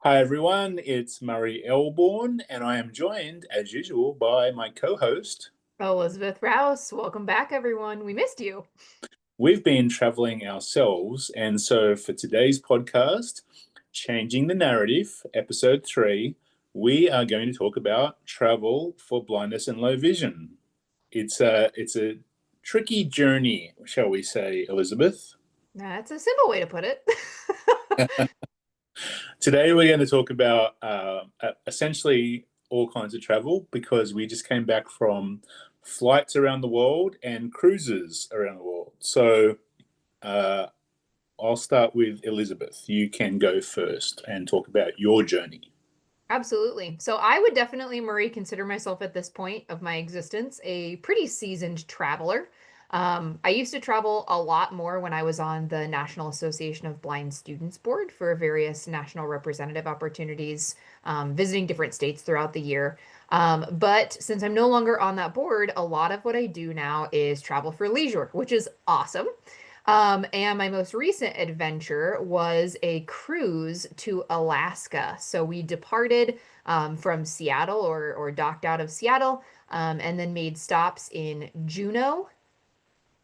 Hi everyone, it's Murray Elbourn, and I am joined, as usual, by my co-host. Elizabeth Rouse, welcome back, everyone. We missed you. We've been traveling ourselves, and so for today's podcast, Changing the Narrative, episode 3, we are going to talk about travel for blindness and low vision. It's a tricky journey, shall we say, Elizabeth? That's a simple way to put it. Today we're going to talk about essentially all kinds of travel because we just came back from flights around the world and cruises around the world. So uh, I'll start with Elizabeth. You can go first and talk about your journey. Absolutely. So I would definitely, Marie, consider myself at this point of my existence a pretty seasoned traveler. I used to travel a lot more when I was on the National Association of Blind Students Board for various national representative opportunities, visiting different states throughout the year. But since I'm no longer on that board, a lot of what I do now is travel for leisure, which is awesome. And my most recent adventure was a cruise to Alaska. So we departed from Seattle or docked out of Seattle and then made stops in Juneau,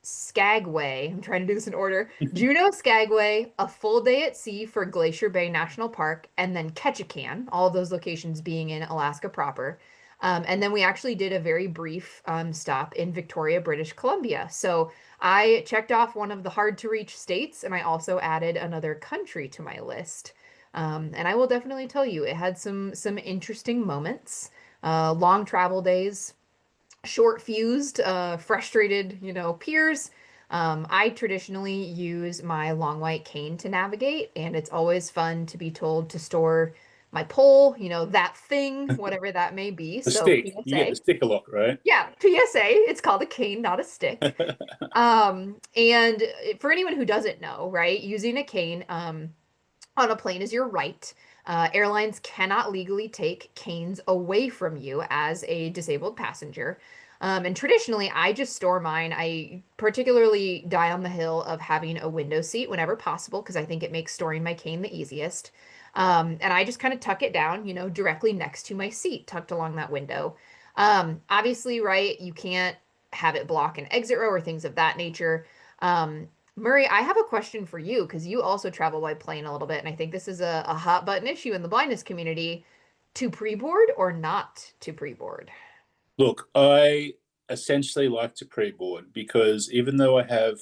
Skagway. I'm trying to do this in order. Juneau, Skagway, a full day at sea for Glacier Bay National Park, and then Ketchikan, all of those locations being in Alaska proper. And then we actually did a very brief stop in Victoria, British Columbia. So I checked off one of the hard to reach states, and I also added another country to my list. And I will definitely tell you, it had some interesting moments, long travel days, short fused, frustrated, peers. I traditionally use my long white cane to navigate, and it's always fun to be told to store my pole, that thing, whatever that may be. The So stick. You get the PSA. stick a lot, right? Yeah, PSA. It's called a cane, not a stick. And for anyone who doesn't know, right, using a cane, on a plane is your right. Airlines cannot legally take canes away from you as a disabled passenger. And traditionally, I just store mine. I particularly die on the hill of having a window seat whenever possible because I think it makes storing my cane the easiest. And I just kind of tuck it down, directly next to my seat, tucked along that window. Obviously, right, you can't have it block an exit row or things of that nature. Murray, I have a question for you because you also travel by plane a little bit, and I think this is a hot button issue in the blindness community. To pre-board or not to pre-board? Look, I essentially like to pre-board because even though I have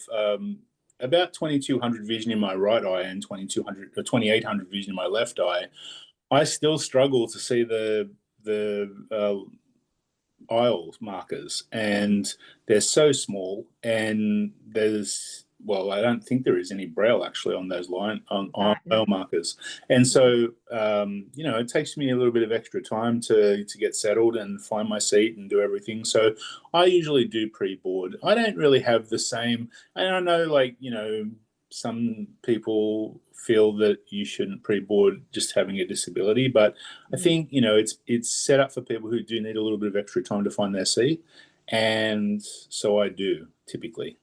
about 2200 vision in my right eye and 2200 or 2800 vision in my left eye, I still struggle to see the aisle markers, and they're so small. And I don't think there is any braille actually on those line on aisle No. markers. And so, it takes me a little bit of extra time to get settled and find my seat and do everything. So I usually do pre-board. I don't really have the same, and I know, like, some people feel that you shouldn't pre-board just having a disability, but I Mhm. think it's set up for people who do need a little bit of extra time to find their seat, and so I do typically.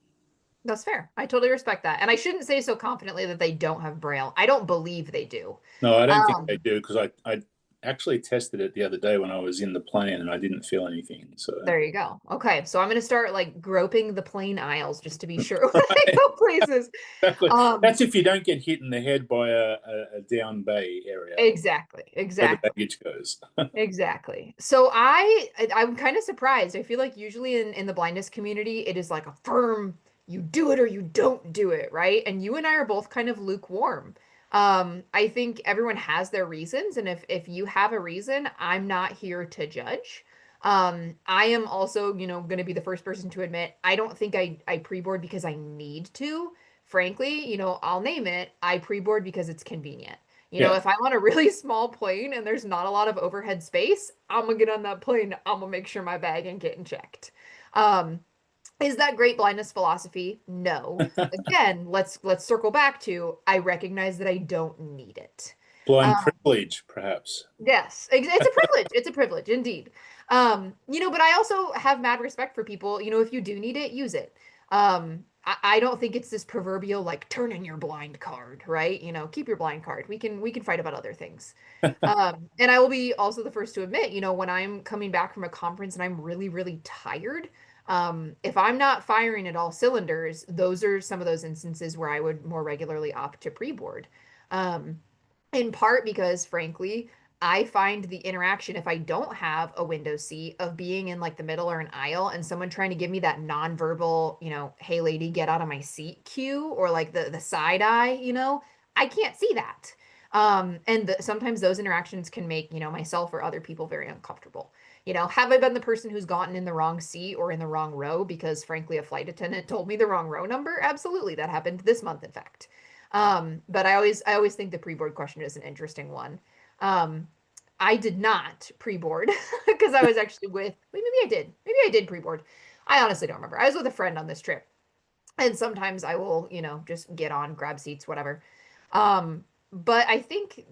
That's fair. I totally respect that. And I shouldn't say so confidently that they don't have braille. I don't believe they do. No, I don't think they Um, do because I actually tested it the other day when I was in the plane and I didn't feel anything. So there you go. Okay, so I'm gonna start like groping the plane aisles just to be sure when I go places. exactly, Um, that's if you don't get hit in the head by a down bay area exactly, where the exactly. baggage goes. Exactly. So I'm kind of surprised. I feel like usually in the blindness community, it is like a firm, you do it or you don't do it, right? And you and I are both kind of lukewarm. I think everyone has their reasons, and if you have a reason, I'm not here to judge. I am also, going to be the first person to admit I don't think I pre-board because I need to. Frankly, I'll name it. I pre-board because it's convenient. Yeah. If I'm on a really small plane and there's not a lot of overhead space, I'm gonna get on that plane. I'm gonna make sure my bag ain't getting checked. Um, is that great blindness philosophy? No. Again, let's circle back to I recognize that I don't need it. Blind Um, privilege, perhaps. yes, it's a privilege. It's a privilege indeed. But I also have mad respect for people. If you do need it, use it. I don't think it's this proverbial like turn in your blind card, right? Keep your blind card. We can fight about other things. And I will be also the first to admit, when I'm coming back from a conference and I'm really, really tired, if I'm not firing at all cylinders, those are some of those instances where I would more regularly opt to pre-board. Um, in part because, frankly, I find the interaction, if I don't have a window seat, of being in like the middle or an aisle and someone trying to give me that nonverbal, hey lady, get out of my seat cue, or like the side eye, I can't see that. And sometimes those interactions can make, myself or other people very uncomfortable. Have I been the person who's gotten in the wrong seat or in the wrong row because, frankly, a flight attendant told me the wrong row number? Absolutely. That happened this month, in fact. But I always think the pre-board question is an interesting one. Um, I did not pre-board because I was actually maybe I did. Maybe I did pre-board. I honestly don't remember. I was with a friend on this trip. And sometimes I will, just get on, grab seats, whatever. But I think,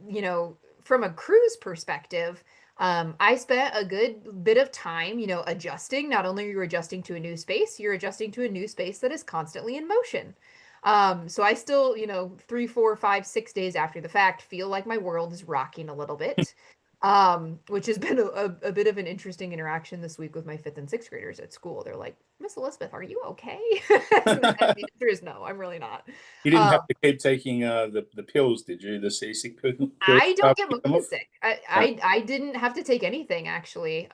from a cruise perspective, I spent a good bit of time, adjusting. Not only are you adjusting to a new space, you're adjusting to a new space that is constantly in motion. So I still, 3, 4, 5, 6 days after the fact, feel like my world is rocking a little bit. Which has been a bit of an interesting interaction this week with my fifth and sixth graders at school. They're like, Miss Elizabeth, are you okay? And the answer is no, I'm really not. You didn't Um, have to keep taking the pills, did you? The seasick pills I don't after get you come motion off? sick. I, No. I I didn't have to take anything actually.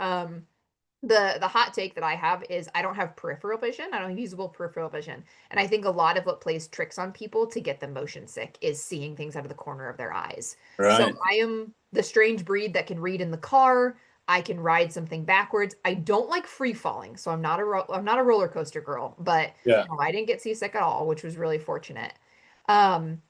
The hot take that I have is I don't have peripheral vision. I don't have usable peripheral vision. And I think a lot of what plays tricks on people to get them motion sick is seeing things out of the corner of their eyes. So Right. I am the strange breed that can read in the car. I can ride something backwards. I don't like free falling, so I'm not a roller coaster girl, but Yeah. no, I didn't get seasick at all, which was really fortunate. Um,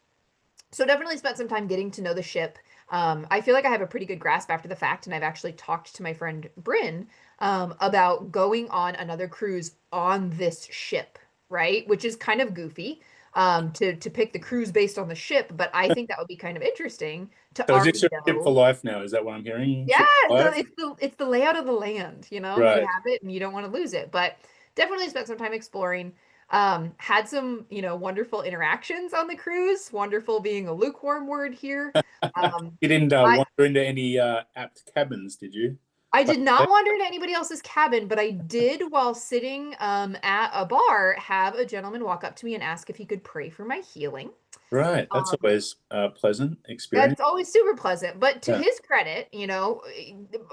so definitely spent some time getting to know the ship. I feel like I have a pretty good grasp after the fact, and I've actually talked to my friend Bryn about going on another cruise on this ship, right? Which is kind of goofy to pick the cruise based on the ship, but I think that would be kind of interesting to So is this already your ship for know. life now? Is that what I'm hearing? Yeah, Ship for life? it's the layout of the land, you Right. have it and you don't want to lose it. But definitely spent some time exploring. Had some, wonderful interactions on the cruise. Wonderful being a lukewarm word here. Um, You didn't I wander into any apt cabins, did you? I did not wander into anybody else's cabin, but I did, while sitting at a bar, have a gentleman walk up to me and ask if he could pray for my healing. Right. That's Um, always a pleasant experience. That's always super pleasant. But to Yeah. his credit,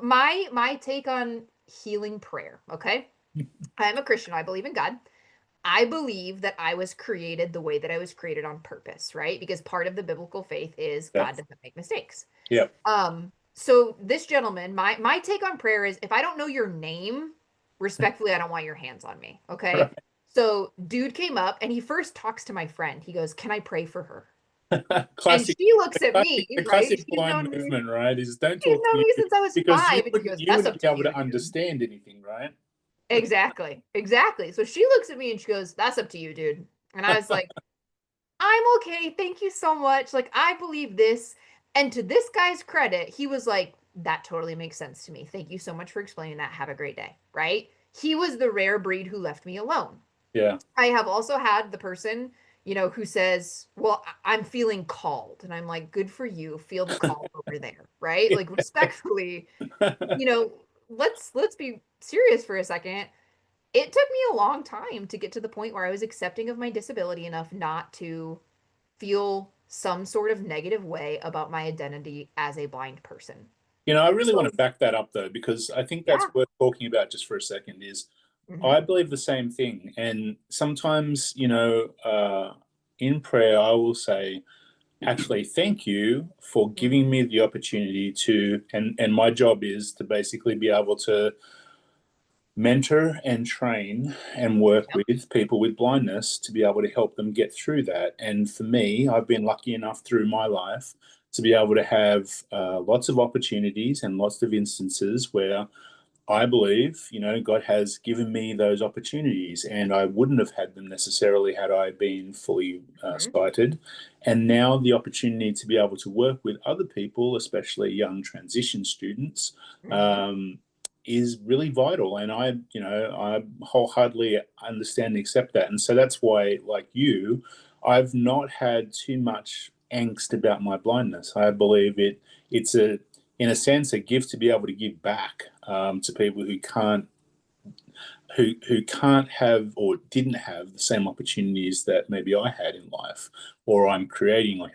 my take on healing prayer, okay? I am a Christian. I believe in God. I believe that I was created the way that I was created on purpose, right? Because part of the biblical faith is Yeah. God doesn't make mistakes. Yeah. So this gentleman, my take on prayer is if I don't know your name, respectfully, I don't want your hands on me. Okay. Right. So dude came up and he first talks to my friend. He goes, "Can I pray for her?" And Classic. she looks at me, The right? classic blind movement, right? Is don't She's talk to known me me since I was because five. And she goes, you "That's wouldn't up be to able you, to dude." understand anything, right? Exactly. Exactly. So she looks at me and she goes, "That's up to you, dude." And I was like, "I'm okay. Thank you so much. Like, I believe this." And to this guy's credit, he was like, "That totally makes sense to me. Thank you so much for explaining that. Have a great day." Right? He was the rare breed who left me alone. Yeah. I have also had the person, who says, "Well, I'm feeling called." And I'm like, "Good for you. Feel the call over there." Right? Like, respectfully, you know, let's be serious for a second. It took me a long time to get to the point where I was accepting of my disability enough not to feel some sort of negative way about my identity as a blind person. I really want So, to back that up though, because I think that's yeah. worth talking about just for a second. Is Hmm. I believe the same thing, and sometimes, in prayer, I will say, actually, thank you for Hmm. giving me the opportunity to, and my job is to basically be able to mentor and train and work Yep. with people with blindness to be able to help them get through that. And for me, I've been lucky enough through my life to be able to have lots of opportunities and lots of instances where I believe, God has given me those opportunities, and I wouldn't have had them necessarily had I been fully Hmm. sighted. And now the opportunity to be able to work with other people, especially young transition students, Hmm. um, is really vital. And I wholeheartedly understand and accept that. And so that's why, like you, I've not had too much angst about my blindness. I believe it's in a sense, a gift to be able to give back to people who can't have or didn't have the same opportunities that maybe I had in life, or I'm creating or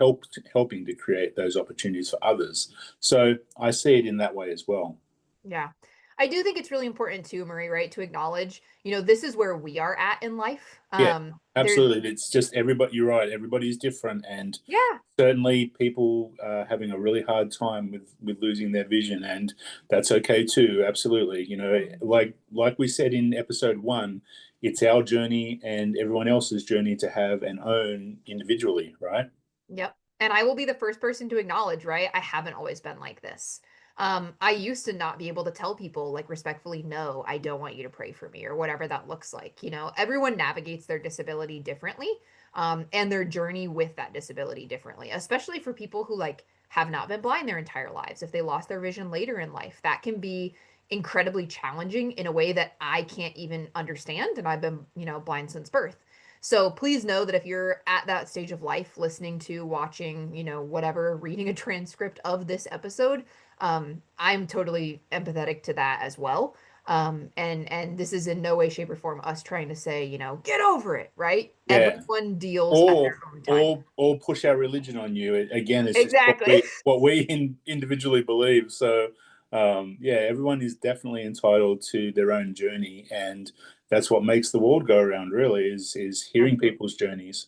helping to create those opportunities for others. So I see it in that way as well. Yeah. I do think it's really important too, Marie, right, to acknowledge, this is where we are at in life. Yeah, There's absolutely. It's just everybody. You're right. Everybody's different, and yeah. certainly people are having a really hard time with losing their vision, and that's okay too. Absolutely. Like we said in episode one, it's our journey and everyone else's journey to have and own individually, right? Yep. And I will be the first person to acknowledge, right? I haven't always been like this. I used to not be able to tell people like respectfully, no, I don't want you to pray for me or whatever that looks like. Everyone navigates their disability differently, and their journey with that disability differently, especially for people who like have not been blind their entire lives. If they lost their vision later in life, that can be incredibly challenging in a way that I can't even understand. And I've been, blind since birth. So please know that if you're at that stage of life, listening to, watching, whatever, reading a transcript of this episode, I'm totally empathetic to that as well. And this is in no way, shape, or form us trying to say, get over it, right? Yeah. Everyone deals at or their own time. or push our religion on you. Again, it's just Exactly. what we individually believe. So yeah, everyone is definitely entitled to their own journey, and that's what makes the world go around. Really, is hearing Absolutely. people's journeys.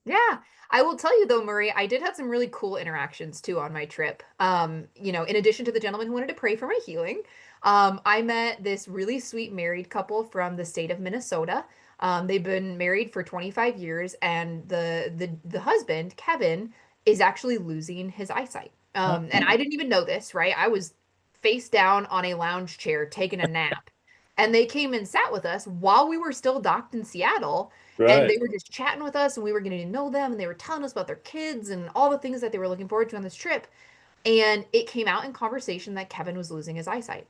Yeah. I will tell you though, Marie, I did have some really cool interactions too on my trip. In addition to the gentleman who wanted to pray for my healing, I met this really sweet married couple from the state of Minnesota. They've been married for 25 years, and the husband, Kevin, is actually losing his eyesight. And I Oh, didn't even know this, right? I was face down on a lounge chair taking a nap, and they came and sat with us while we were still docked in Seattle, and right, they were just chatting with us, and we were getting to know them, and they were telling us about their kids and all the things that they were looking forward to on this trip. And it came out in conversation that Kevin was losing his eyesight.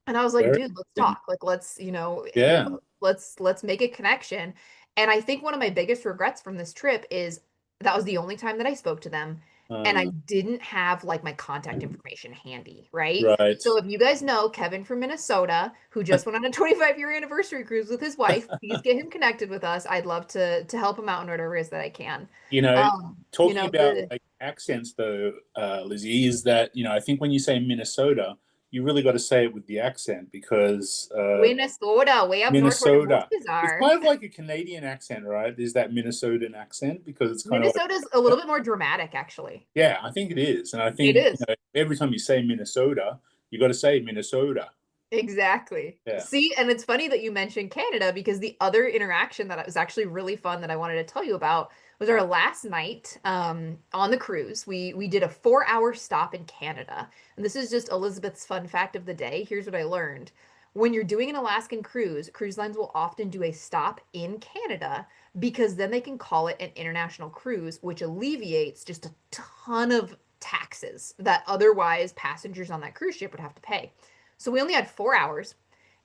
And I was like, very dude, let's interesting. talk. Like, let's, Yeah. let's make a connection. And I think one of my biggest regrets from this trip is that was the only time that I spoke to them. And I Uh, didn't have like my contact information handy, right? right. So if you guys know Kevin from Minnesota, who just went on a 25-year anniversary cruise with his wife, please get him connected with us. I'd love to help him out in whatever it is that I can. You know, talking about The like accents though, Lizzie, is that I think when you say Minnesota, you really got to say it with the accent because Minnesota, way up north where the Minnesota. mountains It's are. kind of like a Canadian accent, right? There's that Minnesotan accent because it's kind of like, Minnesota's a little bit more dramatic, actually. yeah, I think it is. And I It think, is. every time you say Minnesota, you got to say Minnesota. Exactly. Yeah. See, and it's funny that you mentioned Canada because the other interaction that was actually really fun that I wanted to tell you about was our last night on the cruise. We did a 4-hour stop in Canada. And this is just Elizabeth's fun fact of the day. Here's what I learned. When you're doing an Alaskan cruise, cruise lines will often do a stop in Canada because then they can call it an international cruise, which alleviates just a ton of taxes that otherwise passengers on that cruise ship would have to pay. So we only had 4 hours,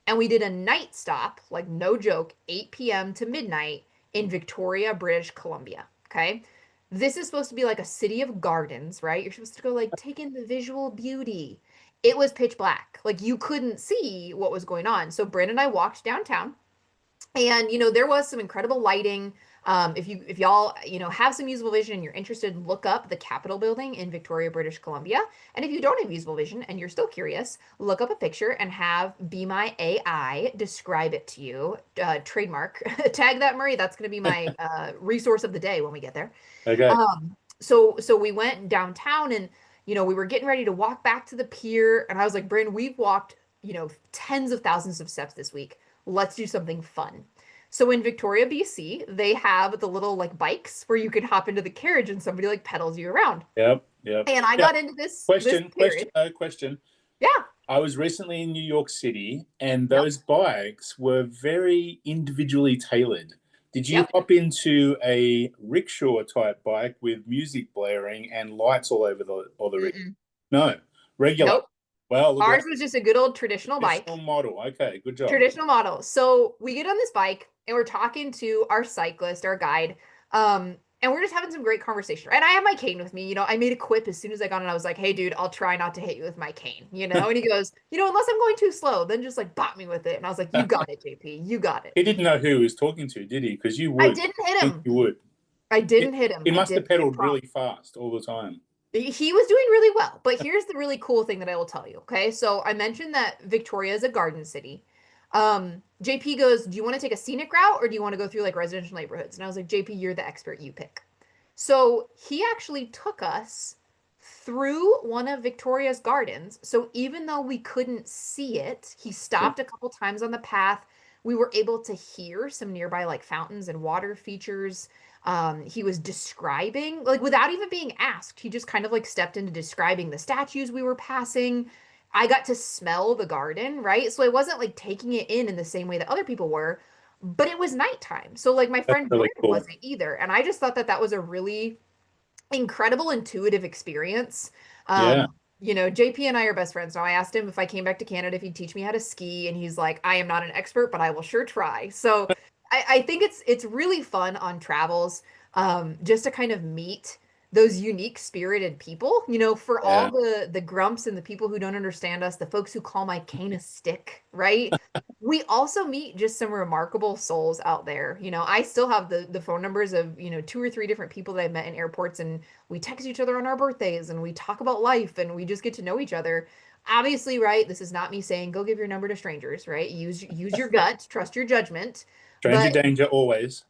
and we did a night stop, like no joke, 8 p.m. to midnight in Victoria, British Columbia. Okay. This is supposed to be like a city of gardens, right? You're supposed to go like take in the visual beauty. It was pitch black. Like you couldn't see what was going on. So Brandon and I walked downtown, and there was some incredible lighting. If y'all have some usable vision and you're interested, look up the Capitol building in Victoria, British Columbia. And if you don't have usable vision and you're still curious, look up a picture and have Be My AI describe it to you. Trademark tag that, Murray. That's going to be my resource of the day when we get there. Okay. So we went downtown, and we were getting ready to walk back to the pier, and I was like, Bryn, we've walked tens of thousands of steps this week. Let's do something fun. So in Victoria, BC, they have the little like bikes where you can hop into the carriage and somebody like pedals you around. Yep. Yep. And I Yeah. got into this carriage. Question. Yeah. I was recently in New York City, and Yep. those bikes were very individually tailored. Did you Yep. hop into a rickshaw type bike with music blaring and lights all over the rickshaw? Mm-mm. No, regular. Nope. Well, look at Ours that. was just a good old traditional Traditional bike. model. Okay, good job. Traditional model. So we get on this bike and we're talking to our cyclist, our guide, and we're just having some great conversation. And I have my cane with me. I made a quip as soon as I got on. I was like, "Hey, dude, I'll try not to hit you with my cane." And he goes, "Unless I'm going too slow, then just like bop me with it." And I was like, "You got it, JP. You got it." He didn't know who he was talking to, did he? Because you I would. didn't I hit think him. you would. I didn't It, hit him. he I must have didn't. I pedaled promise. really fast all the time. He was doing really well. But here's the really cool thing that I will tell you. Okay. So I mentioned that Victoria is a garden city. JP goes, "Do you want to take a scenic route or do you want to go through like residential neighborhoods?" And I was like, "JP, you're the expert. You pick." So he actually took us through one of Victoria's gardens. So even though we couldn't see it, he Cool. stopped a couple times on the path. We were able to hear some nearby like fountains and water features. He was describing, like without even being asked, he just kind of like stepped into describing the statues we were passing. I got to smell the garden, right? So I wasn't like taking it in the same way that other people were, but it was nighttime. So like my That's friend really Brent cool. wasn't either. And I just thought that that was a really incredible intuitive experience. Yeah. JP and I are best friends now. I asked him if I came back to Canada if he'd teach me how to ski, and he's like, "I am not an expert, but I will sure try." So I think it's really fun on travels, just to kind of meet those unique spirited people. For all Yeah. the grumps and the people who don't understand us, the folks who call my cane a stick, right? We also meet just some remarkable souls out there. I still have the phone numbers of, two or three different people that I've met in airports, and we text each other on our birthdays and we talk about life and we just get to know each other. Obviously, right? This is not me saying go give your number to strangers, right? Use your gut, trust your judgment. Stranger But danger always.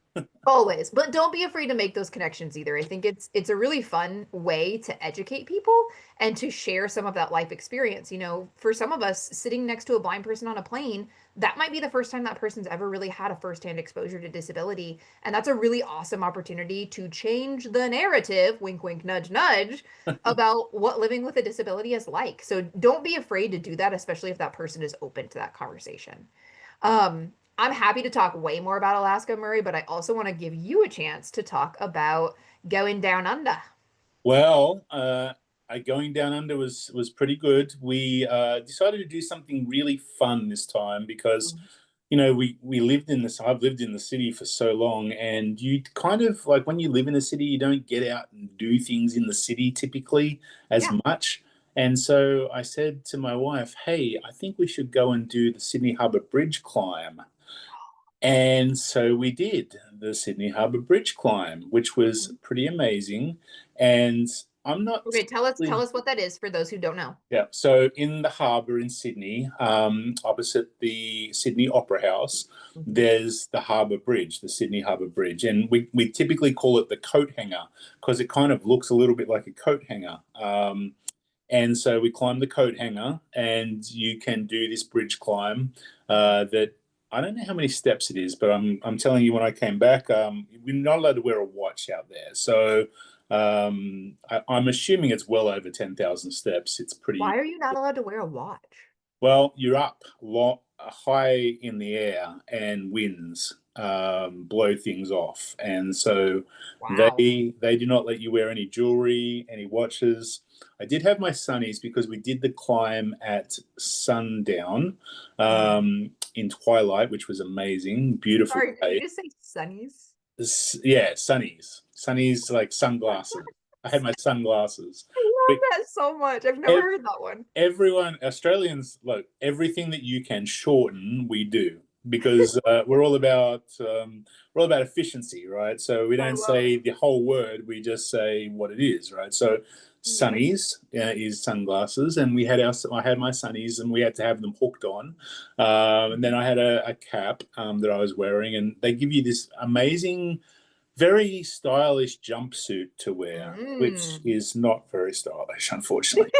always, but don't be afraid to make those connections either. I think it's a really fun way to educate people and to share some of that life experience. For some of us sitting next to a blind person on a plane, that might be the first time that person's ever really had a firsthand exposure to disability, and that's a really awesome opportunity to change the narrative, wink wink nudge nudge, about what living with a disability is like. So don't be afraid to do that, especially if that person is open to that conversation. I'm happy to talk way more about Alaska, Murray, but I also want to give you a chance to talk about going down under. Well, going down under was pretty good. We decided to do something really fun this time because, we lived in this. I've lived in the city for so long, and you kind of like when you live in a city, you don't get out and do things in the city typically as Yeah. much. And so I said to my wife, "Hey, I think we should go and do the Sydney Harbour Bridge climb." And so we did the Sydney Harbour Bridge climb, which was pretty amazing. And I'm not Okay, tell really, us what that is for those who don't know. yeah. So in the harbour in Sydney, opposite the Sydney Opera House, Mhm. there's the Harbour Bridge, the Sydney Harbour Bridge. And we typically call it the coat hanger because it kind of looks a little bit like a coat hanger. And so we climbed the coat hanger, and you can do this bridge climb that I don't know how many steps it is, but I'm telling you, when I came back, we're not allowed to wear a watch out there. So I'm assuming it's well over 10,000 steps. It's pretty Why are you not allowed to wear a watch? well. You're up high in the air, and winds blow things off, and so Wow. they do not let you wear any jewelry, any watches. I did have my sunnies because we did the climb at sundown Mhm. in twilight, which was amazing, beautiful Sorry, did you day. just say sunnies? Yeah, sunnies like sunglasses. I had my sunglasses. I love We, that so much. I've never heard that one. everyone Australians, look, everything that you can shorten we do because we're all about efficiency, right? So we I don't love say the whole word, we just say what it is, right? So it. sunnies is sunglasses, and I had my sunnies, and we had to have them hooked on, and then I had a cap that I was wearing, and they give you this amazing, very stylish jumpsuit to wear, which Mm. is not very stylish, unfortunately.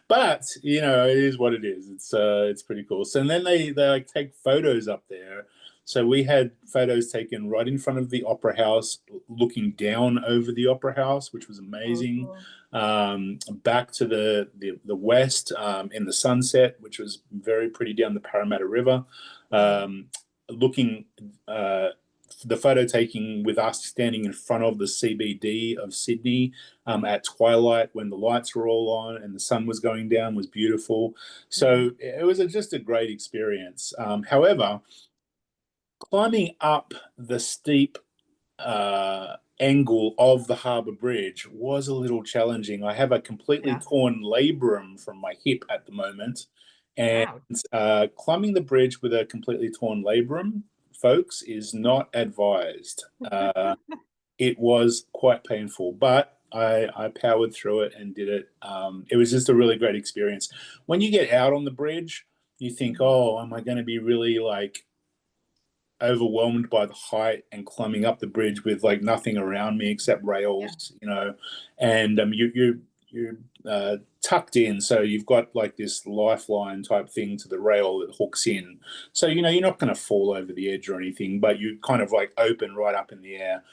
But it is what it is. It's pretty cool. So and then they like take photos up there. So we had photos taken right in front of the opera house, looking down over the opera house, which was Oh, amazing. cool. Back to the west in the sunset, which was very pretty down the Parramatta River. Mhm. Looking the photo taking with us standing in front of the CBD of Sydney at twilight when the lights were all on and the sun was going down was beautiful. So it was just a great experience. However, climbing up the steep angle of the Harbour Bridge was a little challenging. I have a completely Yeah. torn labrum from my hip at the moment, and Wow. climbing the bridge with a completely torn labrum, folks, is not advised. It was quite painful, but I powered through it and did it. It was just a really great experience. When you get out on the bridge, you think, oh, am I going to be really like overwhelmed by the height and climbing up the bridge with like nothing around me except Yeah. rails, and you're tucked in, so you've got like this lifeline type thing to the rail that hooks in. So you're not going to fall over the edge or anything, but you kind of like open right up in the air.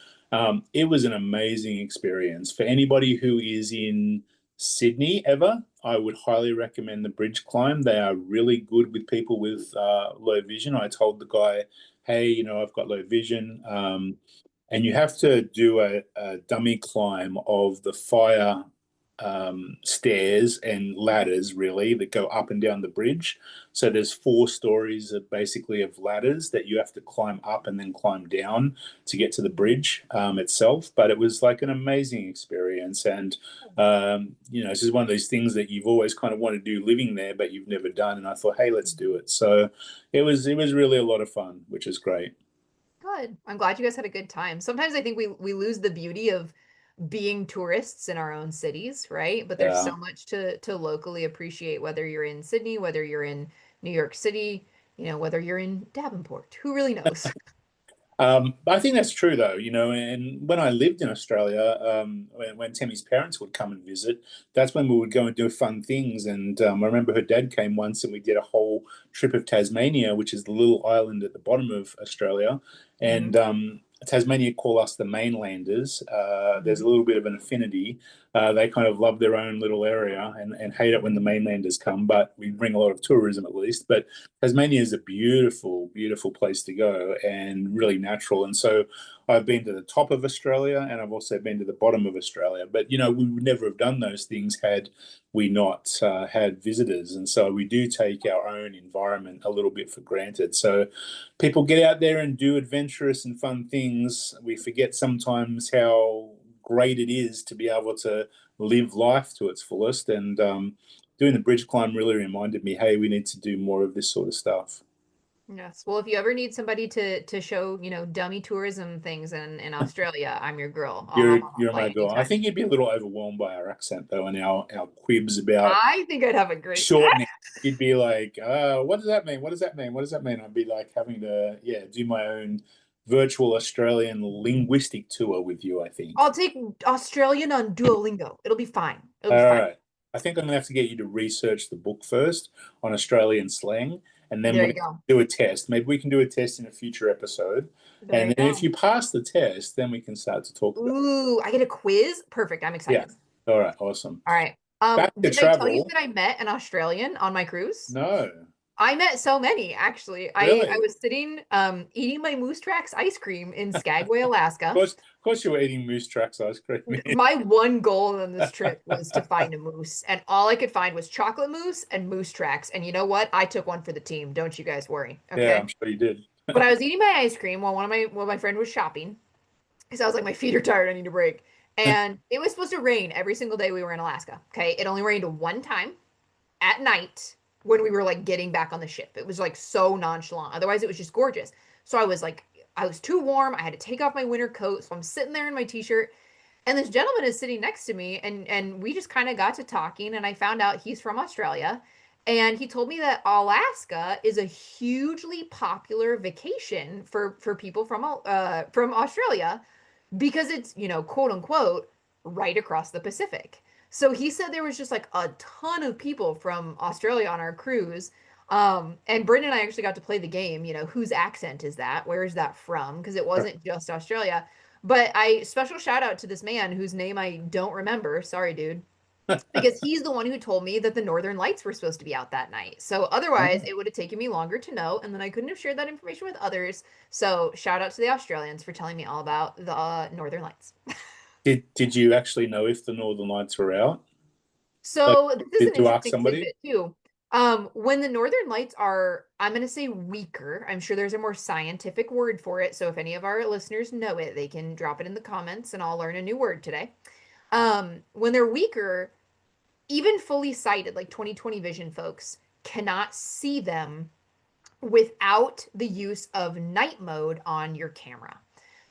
It was an amazing experience for anybody who is in Sydney ever. I would highly recommend the bridge climb. They are really good with people with low vision. I told the guy, hey, I've got low vision. And you have to do a dummy climb of the fire stairs and ladders, really, that go up and down the bridge. So there's 4 stories of basically of ladders that you have to climb up and then climb down to get to the bridge itself. But it was like an amazing experience. And, this is one of those things that you've always kind of wanted to do living there, but you've never done. And I thought, hey, let's do it. So it was really a lot of fun, which is great. Good. I'm glad you guys had a good time. Sometimes I think we lose the beauty of being tourists in our own cities, right? But there's Yeah. so much to locally appreciate, whether you're in Sydney, whether you're in New York City, whether you're in Davenport. Who really knows? I think that's true, though, and when I lived in Australia, when Tammy's parents would come and visit, that's when we would go and do fun things. And I remember her dad came once and we did a whole trip of Tasmania, which is the little island at the bottom of Australia. And Mhm, Tasmania call us the mainlanders. There's mhm. a little bit of an affinity. They kind of love their own little area and hate it when the mainlanders come, but we bring a lot of tourism at least. But Tasmania is a beautiful, beautiful place to go and really natural. And so I've been to the top of Australia and I've also been to the bottom of Australia. But, we would never have done those things had we not had visitors. And so we do take our own environment a little bit for granted. So people get out there and do adventurous and fun things. We forget sometimes how great it is to be able to live life to its fullest. And doing the bridge climb really reminded me, hey, we need to do more of this sort of stuff. Yes. Well, if you ever need somebody to show, dummy tourism things in Australia, I'm your girl. I'll You're hop on a you're my flight girl. I anytime. think you'd be a little overwhelmed by our accent though, and our quibs about I think I'd have a great time. shortening. You'd be like, what does that mean? What does that mean? What does that mean? I'd be like having to, yeah, do my own virtual Australian linguistic tour with you, I think. I'll take Australian on Duolingo. It'll be fine. It'll be All fine. right. I think I'm gonna have to get you to research the book first on Australian slang, and then There we're you gonna go. do a test. Maybe we can do a test in a future episode. There And you then if go. you pass the test, then we can start to talk about it. Ooh, I get a quiz. Perfect. I'm Yeah. excited. All right, awesome. All right. Back to Did I tell you travel. that I met an Australian on my cruise? No. I met so many, actually. I Really? was sitting eating my Moose Tracks ice cream in Skagway, Alaska. Of course you were eating moose tracks ice cream. My one goal on this trip was to find a moose, and all I could find was chocolate mousse and Moose Tracks. And you know what? I took one for the team. Don't you guys worry. Yeah, Okay. I'm sure you did. But I was eating my ice cream while my friend was shopping because I was like, my feet are tired. I need a break. And it was supposed to rain every single day we were in Alaska. Okay. It only rained one time at night when we were like getting back on the ship. It was like so nonchalant. Otherwise, it was just gorgeous. So I was too warm. I had to take off my winter coat. So I'm sitting there in my t-shirt. And this gentleman is sitting next to me, and we just kind of got to talking, and I found out he's from Australia. And he told me that Alaska is a hugely popular vacation for people from Australia because it's, quote unquote, right across the Pacific. So he said there was just like a ton of people from Australia on our cruise. And Brendan and I actually got to play the game, whose accent is that? Where is that from? Because it wasn't just Australia. But special shout out to this man whose name I don't remember. Sorry, dude. because he's the one who told me that the northern lights were supposed to be out that night. So otherwise, Oh. it would have taken me longer to know, and then I couldn't have shared that information with others. So shout out to the Australians for telling me all about the northern lights. Did you actually know if the Northern Lights were out? Like, So this is did an you ask interesting somebody? tidbit too. When the northern lights are, I'm going to say weaker. I'm sure there's a more scientific word for it. So if any of our listeners know it, they can drop it in the comments, and I'll learn a new word today. When they're weaker, even fully sighted, like 20/20 vision folks, cannot see them without the use of night mode on your camera.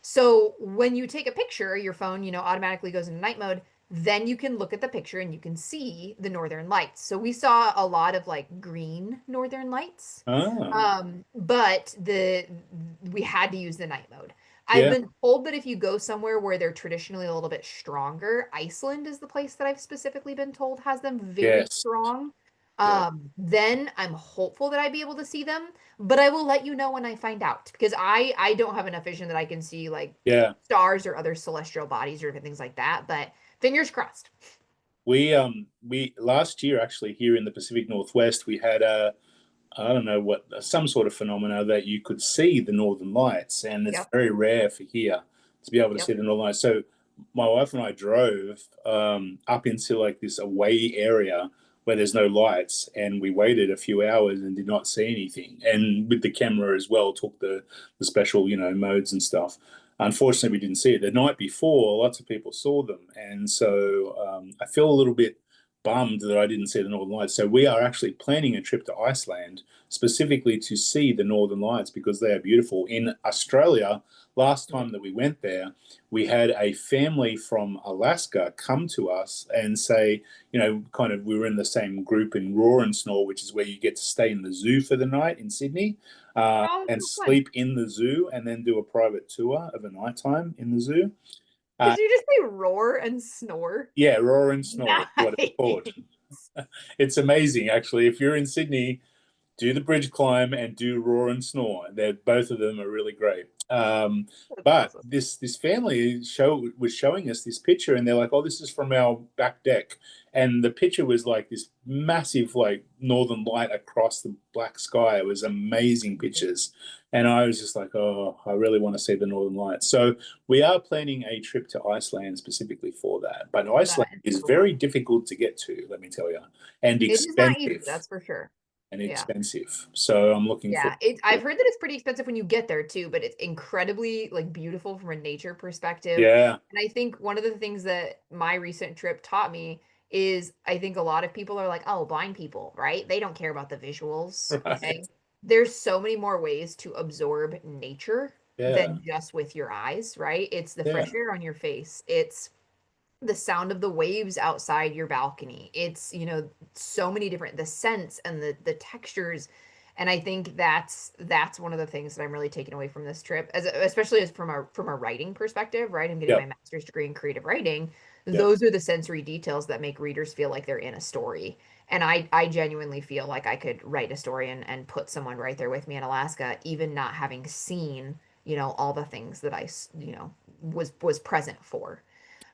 So when you take a picture, your phone, automatically goes into night mode. Then you can look at the picture and you can see the northern lights. So we saw a lot of like green northern lights. Ah, But the we had to use the night mode. I've yeah, been told that if you go somewhere where they're traditionally a little bit stronger, Iceland is the place that I've specifically been told has them very yes, strong. yeah, Then I'm hopeful that I'd be able to see them, but I will let you know when I find out because I don't have enough vision that I can see like yeah. stars or other celestial bodies or things like that. But fingers crossed. We last year actually here in the Pacific Northwest we had a I don't know what some sort of phenomena that you could see the Northern Lights, and it's Yep. very rare for here to be able to Yep. see the Northern Lights. So my wife and I drove up into like this away area where there's no lights, and we waited a few hours and did not see anything. And with the camera as well, took the special modes and stuff. Unfortunately, we didn't see it. The night before, lots of people saw them, and so I feel a little bit bummed that I didn't see the Northern Lights. So we are actually planning a trip to Iceland specifically to see the Northern Lights because they are beautiful. In Australia, last time that we went there, we had a family from Alaska come to us and say, kind of we were in the same group in Roar and Snore, which is where you get to stay in the zoo for the night in Sydney, Oh, and so fun. sleep in the zoo and then do a private tour of a nighttime in the zoo. Did Uh, you just say roar and snore? yeah, Roar and Snore is what it's called. Nice. It's amazing, actually. If you're in Sydney, do the bridge climb and do Roar and Snore. They're both of them are really great. That's But awesome. this family show was showing us this picture, and they're like, "Oh, this is from our back deck," and the picture was like this massive like northern light across the black sky. It was amazing pictures, and I was just like, "Oh, I really want to see the northern lights." So we are planning a trip to Iceland specifically for that. But Iceland That is is very cool. difficult to get to, let me tell you, and It is not easy, expensive that's for sure. and Yeah. expensive. So I'm looking for. Yeah, I've heard that it's pretty expensive when you get there too, but it's incredibly like beautiful from a nature perspective. Yeah, And I think one of the things that my recent trip taught me is I think a lot of people are like, "Oh, blind people, right? They don't care about the visuals." right. Okay. There's so many more ways to absorb nature Yeah, than just with your eyes, right? It's the yeah. fresh air on your face. It's the sound of the waves outside your balcony. It's, so many different the scents and the textures. And I think that's one of the things that I'm really taking away from this trip, especially as from a writing perspective, right? I'm getting my Yep, master's degree in creative writing. yep. Those are the sensory details that make readers feel like they're in a story. And I genuinely feel like I could write a story and put someone right there with me in Alaska, even not having seen, all the things that was present for.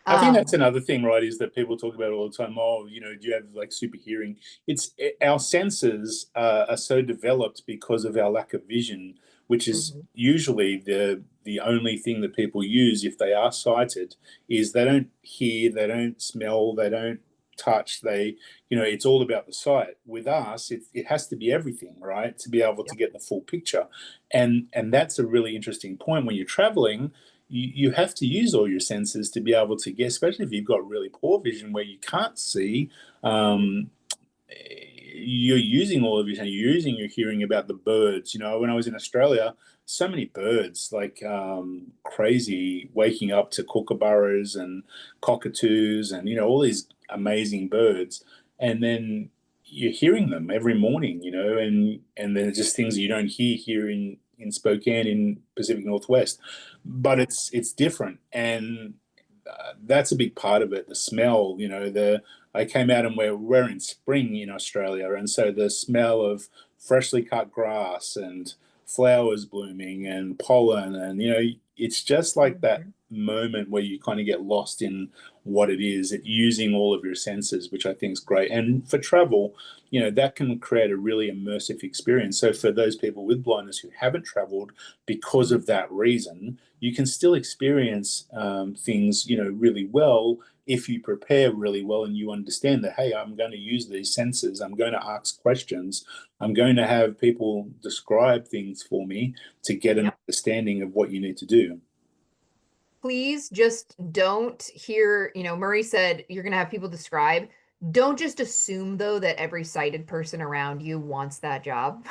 I think that's Um, another thing, right? Is that people talk about all the time. Oh, do you have like super hearing? Our senses are so developed because of our lack of vision, which is mhm. usually the only thing that people use if they are sighted is they don't hear, they don't smell, they don't touch. It's all about the sight. With us, it has to be everything, right, to be able to Yep. get the full picture, and that's a really interesting point when you're traveling. You have to use all your senses to be able to get, especially if you've got really poor vision where you can't see. Um, you're using all of your, you're using your hearing about the birds. When I was in Australia, so many birds, like crazy, waking up to kookaburras and cockatoos, and all these amazing birds, and then you're hearing them every morning, and then it's just things you don't hear here in Spokane in Pacific Northwest, but it's different, and that's a big part of it. The smell, the I came out and we're in spring in Australia, and so the smell of freshly cut grass and flowers blooming and pollen, and it's just like that Mhm. moment where you kind of get lost in what it is, using all of your senses, which I think is great. And for travel, that can create a really immersive experience. So for those people with blindness who haven't traveled because of that reason, you can still experience things, really well if you prepare really well and you understand that, hey, I'm going to use these senses, I'm going to ask questions, I'm going to have people describe things for me to get an Yep. understanding of what you need to do. Please just don't hear, Murray said you're going to have people describe. Don't just assume, though, that every sighted person around you wants that job.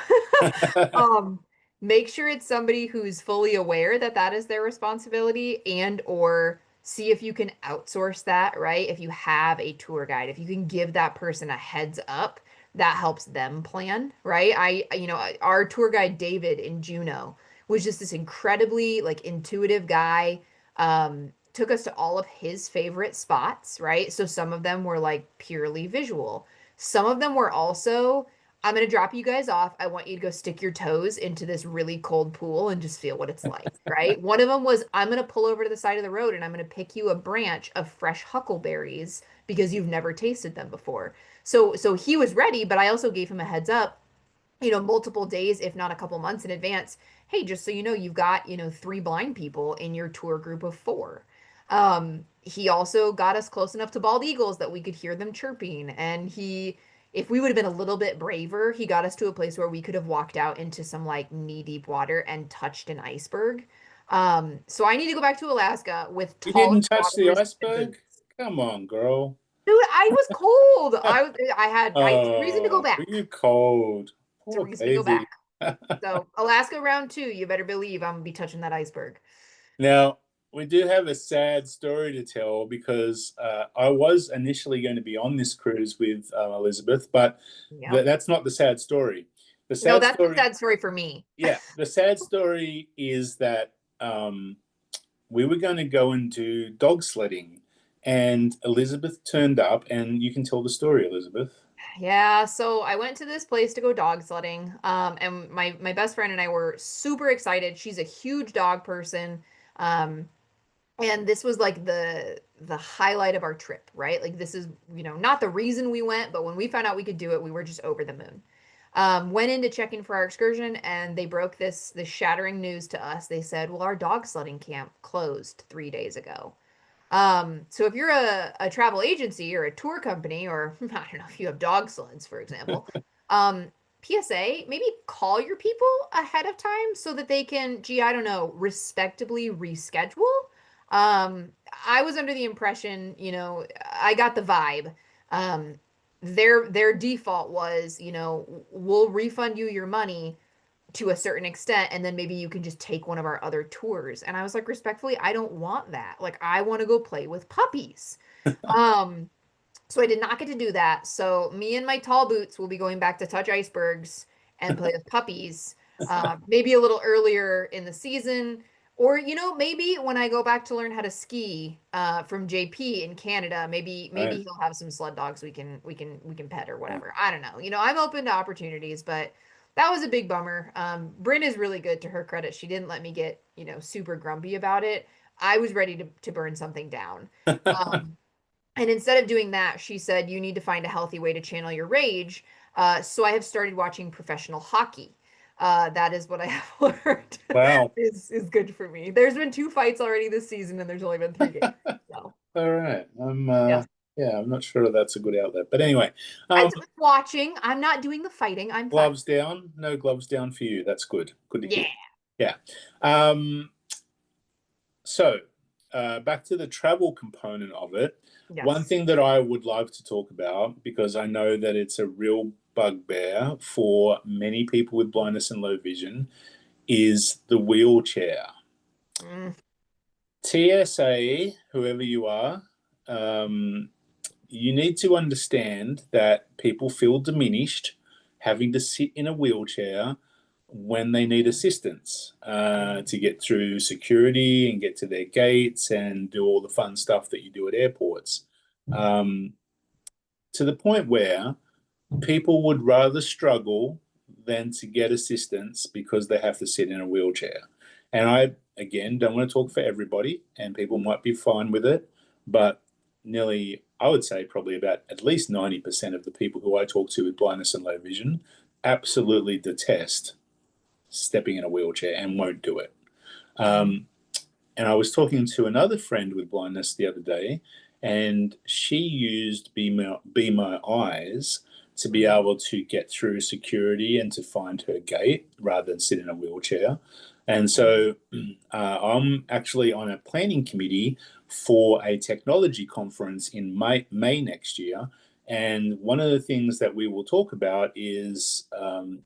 um, Make sure it's somebody who's fully aware that that is their responsibility, and or see if you can outsource that, right? If you have a tour guide, if you can give that person a heads up, that helps them plan, right? Our tour guide David in Juneau was just this incredibly like intuitive guy. Took us to all of his favorite spots, right? So some of them were like purely visual. Some of them were also, I'm going to drop you guys off. I want you to go stick your toes into this really cold pool and just feel what it's like, right? One of them was, I'm going to pull over to the side of the road and I'm going to pick you a branch of fresh huckleberries because you've never tasted them before. So he was ready, but I also gave him a heads up, multiple days, if not a couple months in advance. Hey, just so you know, you've got, 3 blind people in your tour group of 4. He also got us close enough to bald eagles that we could hear them chirping. And if we would have been a little bit braver, he got us to a place where we could have walked out into some like knee-deep water and touched an iceberg. So I need to go back to Alaska with You taller didn't touch the water-resistant iceberg? boots. Come on, girl. Dude, I was cold. It's a reason to go Oh, were back. you cold? It's a Poor reason to go back. baby. So Alaska round 2, you better believe I'm gonna be touching that iceberg. Now, we do have a sad story to tell because I was initially going to be on this cruise with Elizabeth, but Yep. that's not the sad story. The No, sad that's the story, sad story for me. yeah, the sad story is that um, we were going to go and do dog sledding, and Elizabeth turned up, and you can tell the story, Elizabeth. Yeah, so I went to this place to go dog sledding. And my best friend and I were super excited. She's a huge dog person. Um, and this was like the highlight of our trip, right? Like this is, not the reason we went, but when we found out we could do it, we were just over the moon. Went in to check in for our excursion, and they broke this shattering news to us. They said, "Well, our dog sledding camp closed 3 days ago." So if you're a travel agency or a tour company, or I don't know if you have dog sleds, for example, PSA, maybe call your people ahead of time so that they can, gee, I don't know, respectably reschedule. I was under the impression, I got the vibe. Um, their default was, we'll refund you your money to a certain extent, and then maybe you can just take one of our other tours. And I was like, respectfully, I don't want that. Like, I want to go play with puppies. Um, so I did not get to do that. So me and my tall boots will be going back to touch icebergs and play with puppies. Maybe a little earlier in the season, or maybe when I go back to learn how to ski from JP in Canada, maybe Right. he'll have some sled dogs we can pet or whatever. I don't know. I'm open to opportunities, but that was a big bummer. Bryn is really good, to her credit. She didn't let me get super grumpy about it. I was ready to burn something down. Um, and instead of doing that, she said, you need to find a healthy way to channel your rage. So I have started watching professional hockey. That is what I have learned Wow. is good for me. There's been 2 fights already this season, and there's only been 3 games. So All right. yeah, Yeah, I'm not sure that's a good outlet. But anyway, I'm watching. I'm not doing the fighting. I'm fine. gloves down. No gloves down for you. That's good. Good to Yeah. hear. Yeah. Um, so back to the travel component of it. One Yes. thing that I would love to talk about, because I know that it's a real bugbear for many people with blindness and low vision, is the wheelchair. Mm, TSA, whoever you are, um, you need to understand that people feel diminished having to sit in a wheelchair when they need assistance to get through security and get to their gates and do all the fun stuff that you do at airports. Um, to the point where people would rather struggle than to get assistance because they have to sit in a wheelchair. And again, don't want to talk for everybody, and people might be fine with it, but nearly, I would say probably about at least 90% of the people who I talk to with blindness and low vision absolutely detest stepping in a wheelchair and won't do it. Um, and I was talking to another friend with blindness the other day, and she used Be My Eyes to be able to get through security and to find her gate rather than sit in a wheelchair. And so I'm actually on a planning committee for a technology conference in May next year. And one of the things that we will talk about is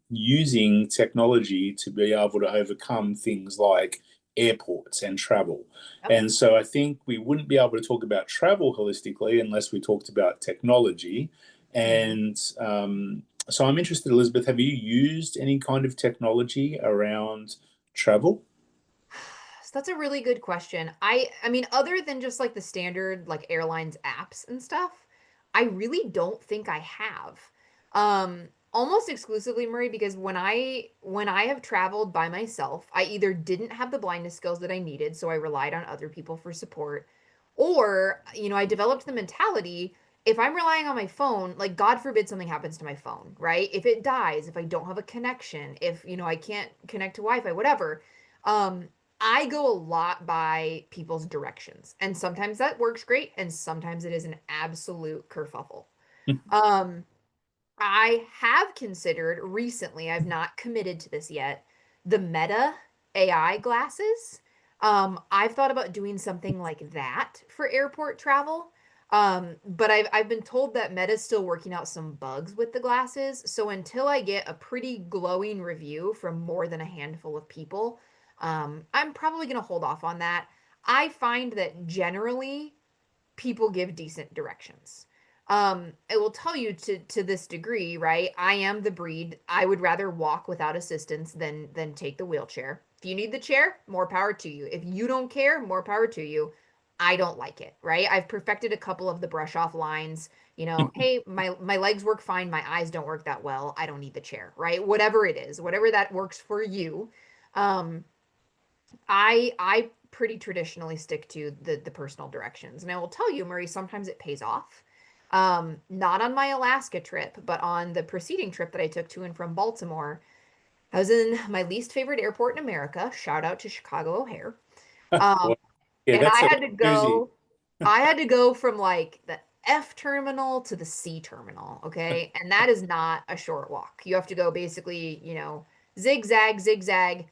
using technology to be able to overcome things like airports and travel. Yep. And so I think we wouldn't be able to talk about travel holistically unless we talked about technology. And so I'm interested, Elizabeth, have you used any kind of technology around travel? So that's a really good question. I mean, other than just like the standard like airlines apps and stuff, I really don't think I have. Almost exclusively, Marie, because when I have traveled by myself, I either didn't have the blindness skills that I needed, so I relied on other people for support, or, I developed the mentality, if I'm relying on my phone, like God forbid something happens to my phone, right? If it dies, if I don't have a connection, if, I can't connect to Wi-Fi, whatever, um, I go a lot by people's directions. And sometimes that works great, and sometimes it is an absolute kerfuffle. Um, I have considered recently, I've not committed to this yet, the Meta AI glasses. I've thought about doing something like that for airport travel. But I've been told that Meta's still working out some bugs with the glasses. So until I get a pretty glowing review from more than a handful of people, I'm probably going to hold off on that. I find that generally people give decent directions. It will tell you to this degree, right? I am the breed. I would rather walk without assistance than take the wheelchair. If you need the chair, more power to you. If you don't care, more power to you. I don't like it, right? I've perfected a couple of the brush off lines. Hey, my legs work fine, my eyes don't work that well. I don't need the chair, right? Whatever it is, whatever that works for you. Um, I pretty traditionally stick to the personal directions. And I will tell you, Murray, sometimes it pays off. Not on my Alaska trip, but on the preceding trip that I took to and from Baltimore. I was in my least favorite airport in America. Shout out to Chicago O'Hare. Um, Well, yeah, and that's a doozy. I had to go from like the F terminal to the C terminal, okay? And that is not a short walk. You have to go basically, zigzag, zigzag,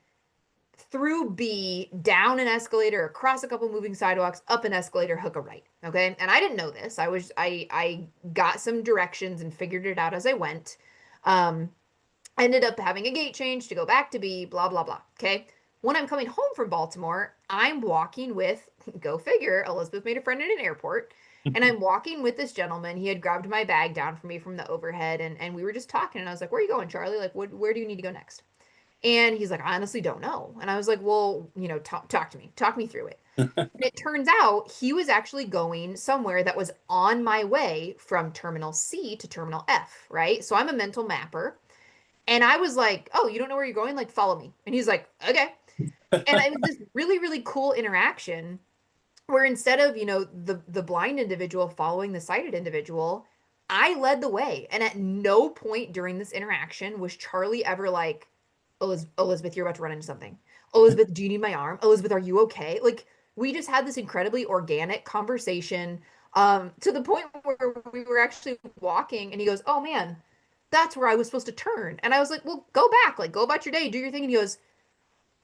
through B, down an escalator, across a couple moving sidewalks, up an escalator, hook a right. Okay. And I didn't know this. I got some directions and figured it out as I went. Um, I ended up having a gate change to go back to B, blah, blah, blah. Okay. When I'm coming home from Baltimore, I'm walking with, go figure, Elizabeth made a friend in an airport. And I'm walking with this gentleman. He had grabbed my bag down for me from the overhead, and we were just talking. And I was like, "Where are you going, Charlie? Like, where do you need to go next?" And he's like, I honestly don't know. And I was like, well, talk to me, talk me through it. And it turns out he was actually going somewhere that was on my way from terminal C to terminal F, right? So I'm a mental mapper. And I was like, oh, you don't know where you're going? Like, follow me. And he's like, okay. And it was this really, really cool interaction where instead of, the blind individual following the sighted individual, I led the way. And at no point during this interaction was Charlie ever like, Elizabeth, you're about to run into something. Elizabeth, do you need my arm? Elizabeth, are you okay? Like, we just had this incredibly organic conversation, to the point where we were actually walking and he goes, oh man, that's where I was supposed to turn. And I was like, well, go back, like, go about your day, do your thing. And he goes,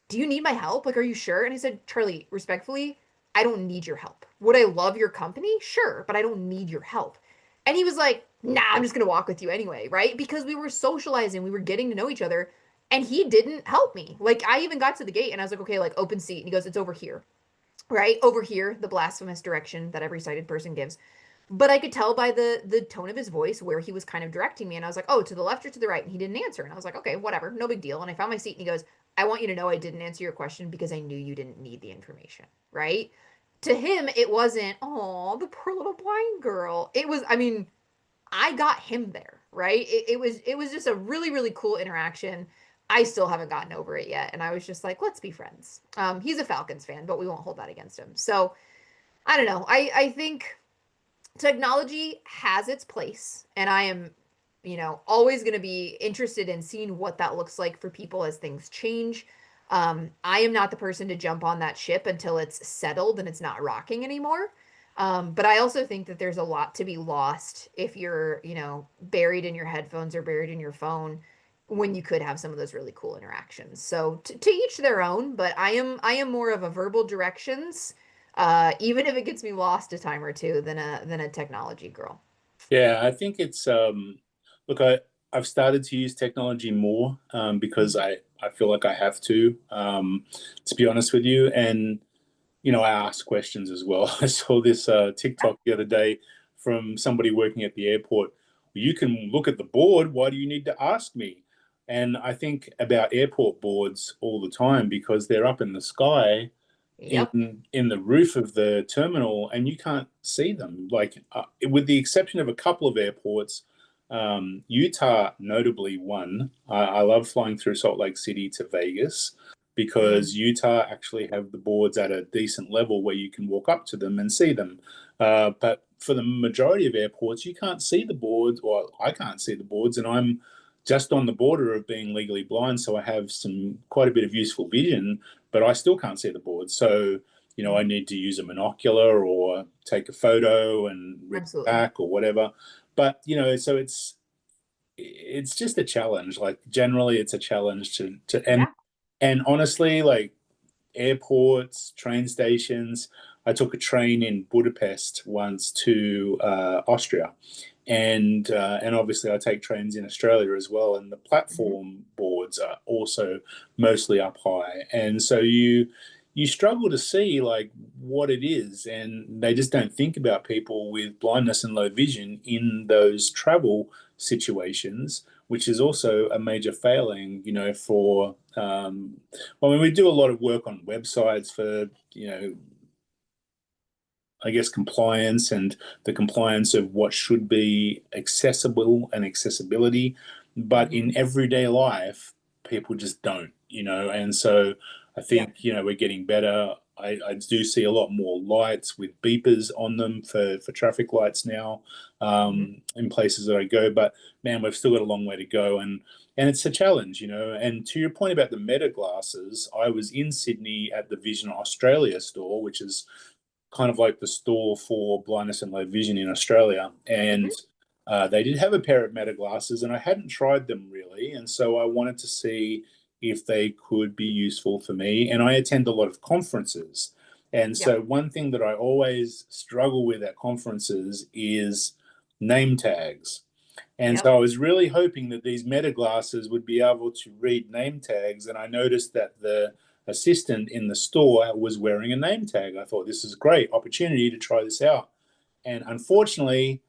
do you need my help? Like, are you sure? And I said, Charlie, respectfully, I don't need your help. Would I love your company? Sure, but I don't need your help. And he was like, nah, I'm just going to walk with you anyway, right? Because we were socializing, we were getting to know each other, and he didn't help me. Like, I even got to the gate and I was like, okay, like, open seat. And he goes, it's over here, right? Over here, the blasphemous direction that every sighted person gives. But I could tell by the tone of his voice where he was kind of directing me. And I was like, oh, to the left or to the right? And he didn't answer. And I was like, okay, whatever, no big deal. And I found my seat and he goes, I want you to know I didn't answer your question because I knew you didn't need the information, right? To him, it wasn't, oh, the poor little blind girl. It was, I mean, I got him there, right? It was just a really, really cool interaction. I still haven't gotten over it yet. And I was just like, let's be friends. He's a Falcons fan, but we won't hold that against him. So I don't know. I think technology has its place, and I am, always going to be interested in seeing what that looks like for people as things change. I am not the person to jump on that ship until it's settled and it's not rocking anymore. But I also think that there's a lot to be lost if you're, buried in your headphones or buried in your phone when you could have some of those really cool interactions. So to each their own, but I am more of a verbal directions, even if it gets me lost a time or two, than a technology girl. Yeah, I think it's look, I've started to use technology more because I feel like I have to be honest with you. And I ask questions as well. I saw this TikTok the other day from somebody working at the airport. You can look at the board. Why do you need to ask me? And I think about airport boards all the time because they're up in the sky Yep. in the roof of the terminal, and you can't see them. Like with the exception of a couple of airports, Utah notably one. I love flying through Salt Lake City to Vegas Mm, because Utah actually have the boards at a decent level where you can walk up to them and see them. But for the majority of airports, you can't see the boards, or I can't see the boards, and I'm just on the border of being legally blind, so I have quite a bit of useful vision, but I still can't see the board. So, I need to use a monocular or take a photo and read absolutely. back or whatever. But, so it's just a challenge. Like generally it's a challenge to Yeah. and honestly, like airports, train stations. I took a train in Budapest once to Austria, and obviously I take trains in Australia as well. And the Mhm. platform boards are also mostly up high, and so you struggle to see like what it is, and they just don't think about people with blindness and low vision in those travel situations, which is also a major failing, for I mean, we do a lot of work on websites for, I guess, compliance and the compliance of what should be accessible and accessibility. But Mhm. in everyday life, people just don't, and so I Yep. think, we're getting better. I do see a lot more lights with beepers on them for traffic lights now Mhm. in places that I go. But man, we've still got a long way to go. And it's a challenge, And to your point about the meta glasses, I was in Sydney at the Vision Australia store, which is kind of like the store for blindness and low vision in Australia. Mhm. And they did have a pair of meta glasses, and I hadn't tried them really. And so I wanted to see if they could be useful for me. And I attend a lot of conferences. And Yep. so one thing that I always struggle with at conferences is name tags. And so Yep. I was really hoping that these meta glasses would be able to read name tags. And I noticed that the assistant in the store was wearing a name tag. I thought this is a great opportunity to try this out. And unfortunately,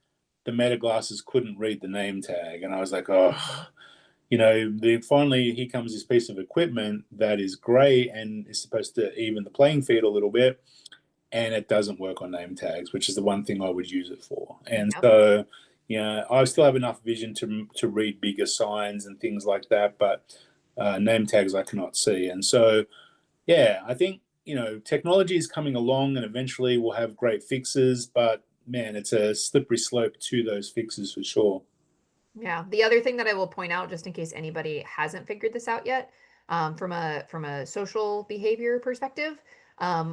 the meta glasses couldn't read the name tag. And I was like, oh, Mhm. finally here comes this piece of equipment that is great and is supposed to even the playing field a little bit, and it doesn't work on name tags, which is the one thing I would use it for. And Yep. so, I still have enough vision to read bigger signs and things like that, but name tags I cannot see. And so, yeah, I think technology is coming along, and eventually we'll have great fixes. But man, it's a slippery slope to those fixes for sure. Yeah. The other thing that I will point out, just in case anybody hasn't figured this out yet, from a social behavior perspective,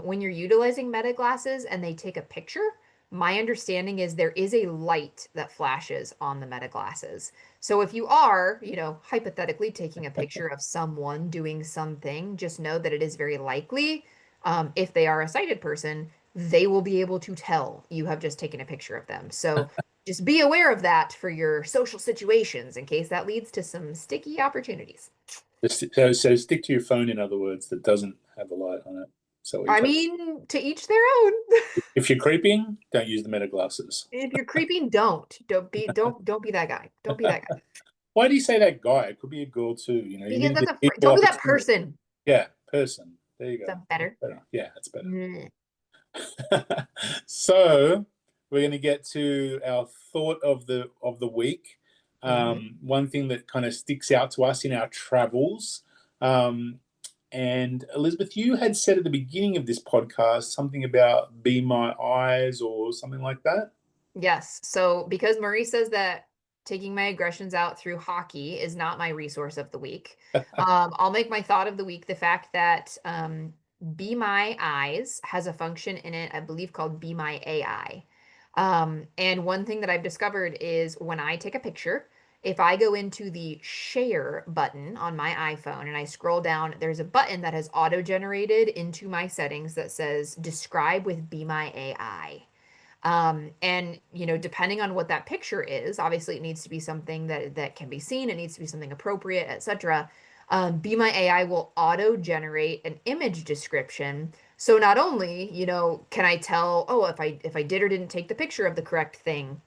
when you're utilizing meta glasses and they take a picture, my understanding is there is a light that flashes on the meta glasses. So if you are, hypothetically taking a picture of someone doing something, just know that it is very likely, if they are a sighted person, they will be able to tell you have just taken a picture of them. So just be aware of that for your social situations in case that leads to some sticky opportunities. So stick to your phone, in other words, that doesn't have a light on it. So what you I tell. mean, to each their own. If you're creeping, don't use the meta glasses. If you're creeping, don't be that guy. Don't be that guy. Why do you say that guy? It could be a girl too. You Because need that's to give don't people be that opportunity. person. Yeah, person. There you Is go. that better? Better. Yeah, that's better. Mm. So we're going to get to our thought of the week. Hmm. one thing that kind of sticks out to us in our travels. And Elizabeth, you had said at the beginning of this podcast something about Be My Eyes or something like that. Yes. So because Marie says that taking my aggressions out through hockey is not my resource of the week, I'll make my thought of the week the fact that Be My Eyes has a function in it, I believe, called Be My AI. And one thing that I've discovered is when I take a picture, if I go into the share button on my iPhone and I scroll down, there's a button that has auto-generated into my settings that says describe with Be My AI. And depending on what that picture is, obviously it needs to be something that can be seen, it needs to be something appropriate, etc. Be My AI will auto generate an image description. So not only, can I tell, oh, if I did or didn't take the picture of the correct thing,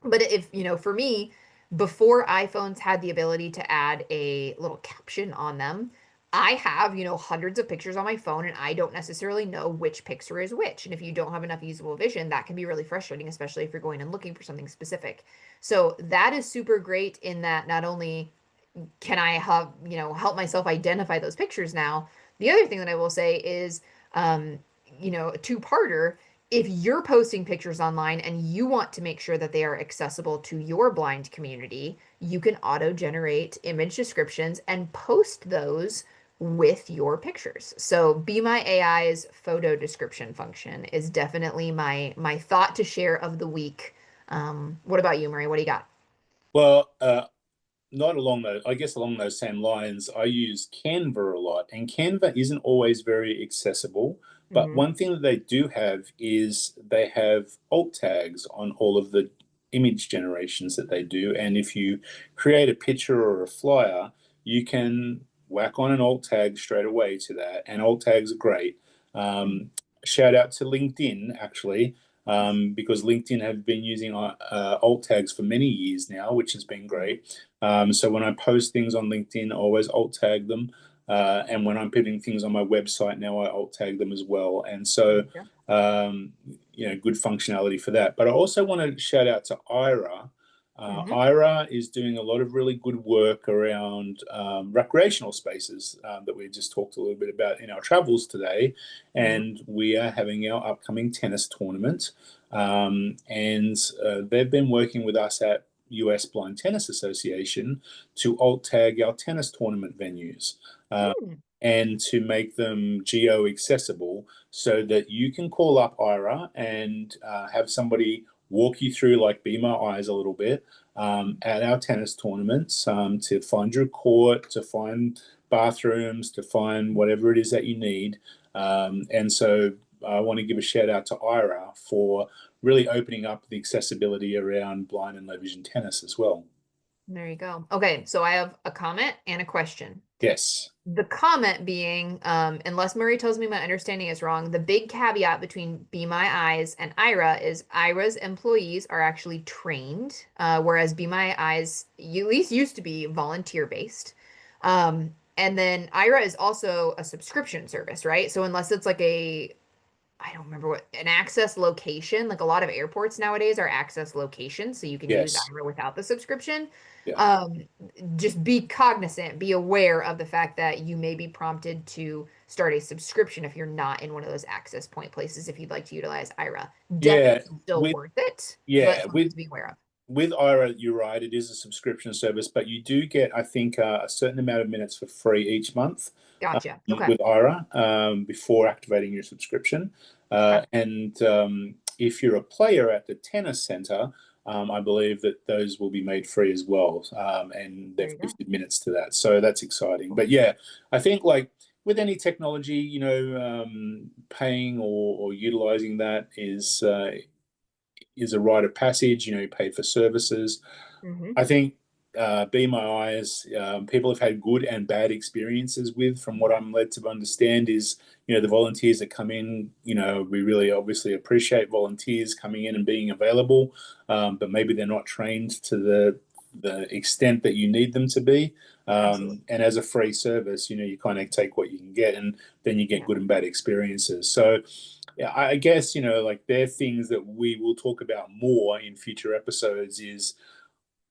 but if, for me, before iPhones had the ability to add a little caption on them, I have, hundreds of pictures on my phone and I don't necessarily know which picture is which. And if you don't have enough usable vision, that can be really frustrating, especially if you're going and looking for something specific. So that is super great in that not only can I help myself identify those pictures now, the other thing that I will say is, um, a two-parter. If you're posting pictures online and you want to make sure that they are accessible to your blind community, you can auto-generate image descriptions and post those with your pictures. So Be My AI's photo description function is definitely my thought to share of the week. What about you, Marie? What do you got? Well, not along those, I guess along those same lines, I use Canva a lot, and Canva isn't always very accessible. But Hmm. one thing that they do have is they have alt tags on all of the image generations that they do. And if you create a picture or a flyer, you can whack on an alt tag straight away to that. And alt tags are great. Um, Shout out to LinkedIn, actually, because LinkedIn have been using alt tags for many years now, which has been great. So when I post things on LinkedIn, I always alt tag them. And when I'm putting things on my website now, I alt tag them as well. And so, Okay. um, good functionality for that. But I also want to shout out to Aira. Hmm. Aira is doing a lot of really good work around recreational spaces that we just talked a little bit about in our travels today. Hmm. And we are having our upcoming tennis tournament. And they've been working with us at US Blind Tennis Association to alt tag our tennis tournament venues Hmm. and to make them geo accessible so that you can call up Ira and have somebody walk you through, like Be My Eyes a little bit at our tennis tournaments to find your court, to find bathrooms, to find whatever it is that you need. And so I want to give a shout out to Ira for really opening up the accessibility around blind and low vision tennis as well. There you go. Okay, so I have a comment and a question. Yes. The comment being, unless Murray tells me my understanding is wrong, the big caveat between Be My Eyes and Aira is Aira's employees are actually trained, whereas Be My Eyes at least used to be volunteer based. And then Aira is also a subscription service, right? So unless it's like I don't remember what an access location. Like a lot of airports nowadays are access locations, so you can use Yes. Aira without the subscription. Yeah. Um, just be cognizant, be aware of the fact that you may be prompted to start a subscription if you're not in one of those access point places if you'd like to utilize Aira. Yeah. Definitely still With worth it, but yeah, something to be aware of. with Aira, you're right. It is a subscription service, but you do get, I think, a certain amount of minutes for free each month Gotcha. Okay. with Aira before activating your subscription. Okay. And if you're a player at the tennis center, I believe that those will be made free as well, and There they've you go. gifted minutes to that. So that's exciting. But yeah, I think like with any technology, paying or utilizing that is a rite of passage. You pay for services. Hmm. I think Be My Eyes, people have had good and bad experiences with, from what I'm led to understand, is, the volunteers that come in, we really obviously appreciate volunteers coming in and being available, but maybe they're not trained to the extent that you need them to be. Absolutely. And as a free service, you kind of take what you can get, and then you get Yeah. good and bad experiences. So yeah, I guess, like they're things that we will talk about more in future episodes is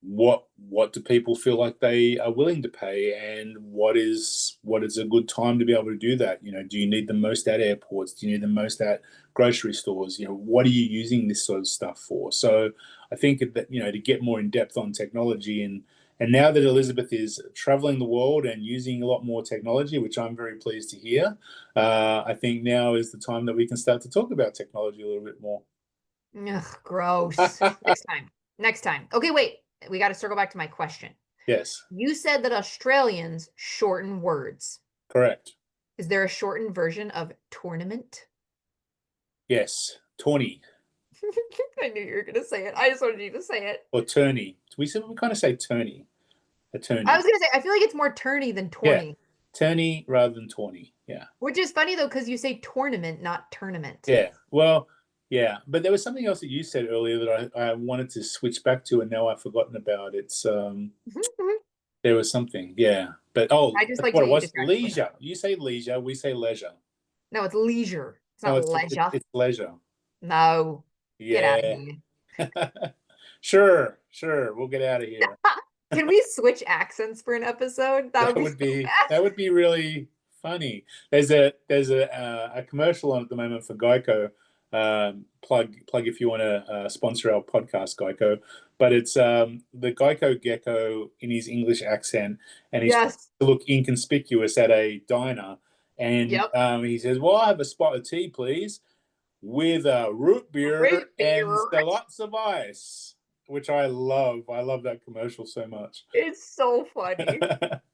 what do people feel like they are willing to pay, and what is a good time to be able to do that? Do you need the most at airports? Do you need the most at grocery stores? What are you using this sort of stuff for? So I think that to get more in depth on technology, and now that Elizabeth is traveling the world and using a lot more technology, which I'm very pleased to hear, I think now is the time that we can start to talk about technology a little bit more. Ugh, gross. Next time. Next time. Okay, wait. We got to circle back to my question. Yes, You said that Australians shorten words. correct. Is there a shortened version of tournament? Yes, tourney I knew you were going to say it. I just wanted you to say it. or tourney. We kind of say tourney, a I tourney. was going to say, I feel like it's more tourney than Yeah, tourney, tourney rather than tourney. Yeah, which is funny though, because you say tournament, not tournament. yeah. Well, yeah. But there was something else that you said earlier that I wanted to switch back to, and now I've forgotten about. Mhm. There was something. Yeah, but I just that's liked what how it you was. distracted me. Leisure. You say leisure. We say leisure. No, it's leisure. It's No, not leisure. it's leisure. No, get out of Yeah. here. Sure, sure. We'll get out of here. Can we switch accents for an episode? That would be so That bad. would be really funny. There's a commercial on at the moment for Geico. Plug if you want to sponsor our podcast, Geico. But it's the Geico gecko in his English accent, and he's trying Yes. to look inconspicuous at a diner, and Yep. he says, "Well, I have a spot of tea, please, with a root beer Root and beer. lots of ice," which I love. I love that commercial so much. It's so funny.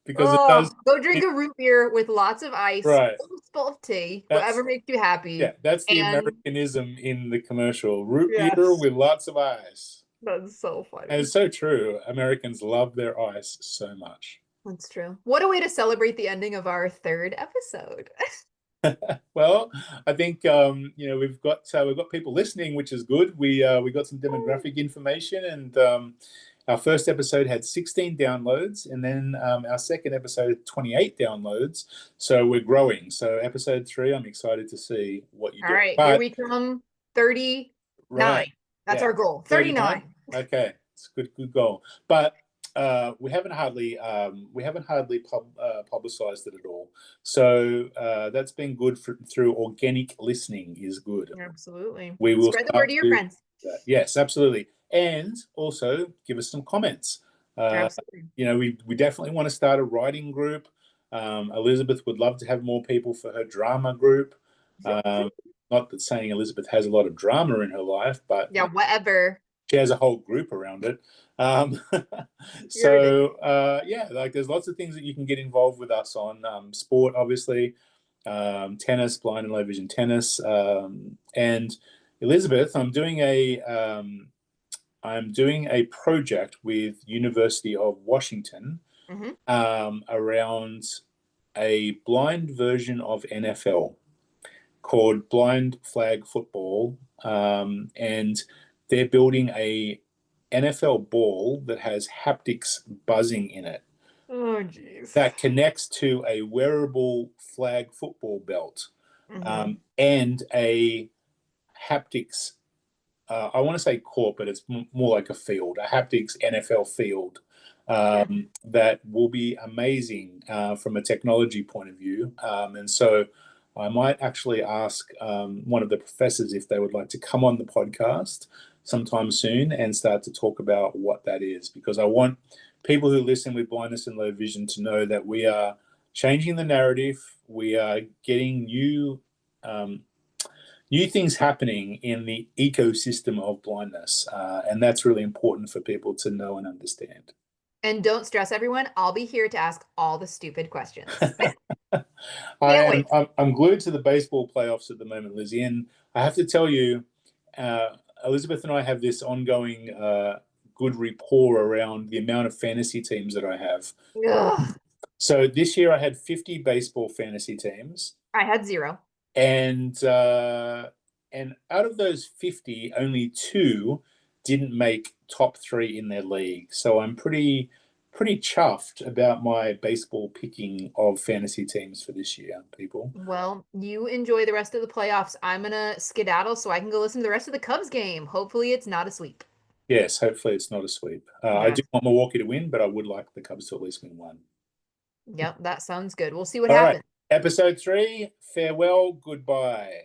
Because it Oh, does go drink a root beer with lots of ice, right. a spoonful of tea, That's whatever makes you yeah, happy. that's the And Americanism in the commercial. Root beer yes, with lots of ice. that's so And funny. it's so true. Americans love their ice so much. That's true. What a way to celebrate the ending of our third episode. Well, I think we've got people listening, which is good. We got some demographic information, and our first episode had 16 downloads, and then our second episode had 28 downloads. So we're growing. So episode 3, I'm excited to see what you All do. right, here But we come. 39. right, That's yeah, our goal. 39. 39. Okay, it's a good goal. But we haven't hardly publicized it at all. So that's been good through organic listening is good. Absolutely. We will Spread the word start to your to do friends. that. Yes, absolutely. And also give us some comments. Uh, Absolutely. we definitely want to start a writing group. Elizabeth would love to have more people for her drama group. Um, Not that saying Elizabeth has a lot of drama in her life, but Yeah, whatever. she has a whole group around it. Um, You're ridiculous. yeah, like there's lots of things that you can get involved with us on. Sport, obviously, tennis, blind and low vision tennis, and Elizabeth, I'm doing a project with University of Washington Hmm. around a blind version of NFL called Blind Flag Football, and they're building a NFL ball that has haptics buzzing in it Oh, jeez. that connects to a wearable flag football belt, Hmm. and a haptics. I want to say court, but it's more like a field, a haptics NFL field. Yeah. That will be amazing from a technology point of view. And so I might actually ask one of the professors if they would like to come on the podcast sometime soon and start to talk about what that is, because I want people who listen with blindness and low vision to know that we are changing the narrative. We are getting um, new things happening in the ecosystem of blindness, and that's really important for people to know and understand. And don't stress, everyone. I'll be here to ask all the stupid questions. I Can't am wait. I'm glued to the baseball playoffs at the moment, Lizzie, and I have to tell you, uh, Elizabeth and I have this ongoing good rapport around the amount of fantasy teams that I have. Ugh. So this year I had 50 baseball fantasy teams, I had 0. and out of those 50, only 2 didn't make top 3 in their league. So I'm pretty chuffed about my baseball picking of fantasy teams for this year, people. Well, you enjoy the rest of the playoffs. I'm gonna skedaddle so I can go listen to the rest of the Cubs game. Hopefully, it's not a sweep. Yes, hopefully it's not a sweep. I Yeah. do want Milwaukee to win, but I would like the Cubs to at least win one. Yep, that sounds good. We'll see what All right. happens. Episode 3, farewell, goodbye.